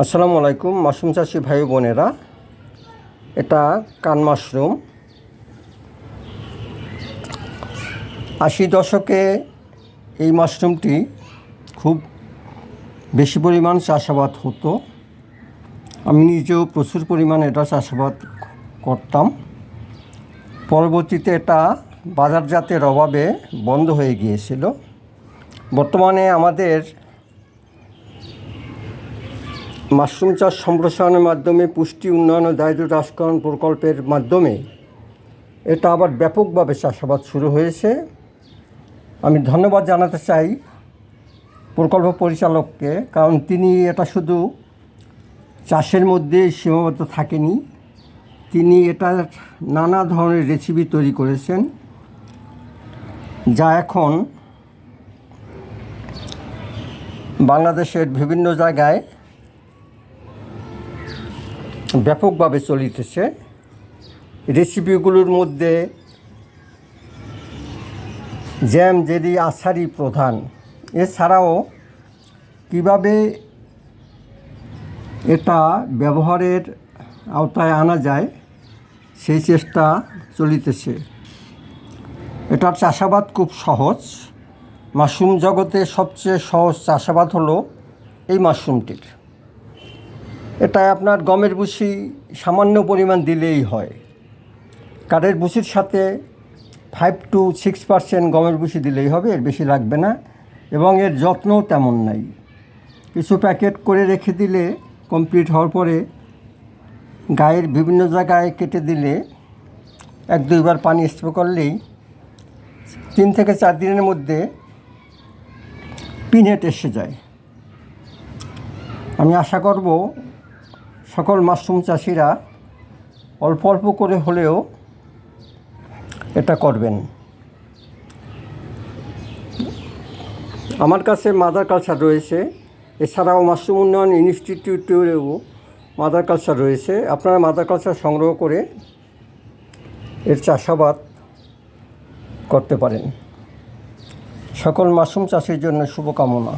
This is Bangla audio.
আসসালামু আলাইকুম মাশরুম চাষি ভাই বোনেরা, এটা কান মাশরুম। 80 দশকে এই মাশরুমটি খুব বেশি পরিমাণ চাষাবাদ হতো। আমি নিজেও প্রচুর পরিমাণে এটা চাষাবাদ করতাম। পরবর্তীতে এটা বাজারজাতের অভাবে বন্ধ হয়ে গিয়েছিল। বর্তমানে আমাদের মাশরুম চাষ সম্প্রসারণের মাধ্যমে পুষ্টি উন্নয়ন ও দারিদ্র্য হ্রাসকরণ প্রকল্পের মাধ্যমে এটা আবার ব্যাপকভাবে চাষাবাদ শুরু হয়েছে। আমি ধন্যবাদ জানাতে চাই প্রকল্প পরিচালককে, কারণ তিনি এটা শুধু চাষের মধ্যে সীমাবদ্ধ থাকেনি, তিনি এটার নানা ধরনের রেসিপি তৈরি করেছেন, যা এখন বাংলাদেশের বিভিন্ন জায়গায় ব্যাপকভাবে চলিতেছে। রেসিপিগুলোর মধ্যে জ্যাম, জেলি, আচারি প্রধান। এছাড়াও কিভাবে এটা ব্যবহারের আওতায় আনা যায় সেই চেষ্টা চলিতেছে। এটার চাষাবাদ খুব সহজ। মাশরুম জগতে সবচেয়ে সহজ চাষাবাদ হলো এই মাশরুমটির। এটায় আপনার গমের ভুসি সামান্য পরিমাণ দিলেই হয়। কাঠের ভুসির সাথে 5 to 6% গমের ভুসি দিলেই হবে, এর বেশি লাগবে না। এবং এর যত্নও তেমন নাই। কিছু প্যাকেট করে রেখে দিলে কমপ্লিট হওয়ার পরে গায়ের বিভিন্ন জায়গায় কেটে দিলে 1-2 বার পানি স্প্রে করলেই 3 থেকে 4 দিনের মধ্যে পিনহেড এসে যায়। আমি আশা করব সকল মাশরুম চাষিরা অল্প অল্প করে হলেও এটা করবেন। আমার কাছে মাদার কালচার রয়েছে, এছাড়াও মাশরুম উন্নয়ন ইনস্টিটিউটেও মাদার কালচার রয়েছে। আপনারা মাদার কালচার সংগ্রহ করে এর চাষাবাদ করতে পারেন। সকল মাশরুম চাষের জন্য শুভকামনা।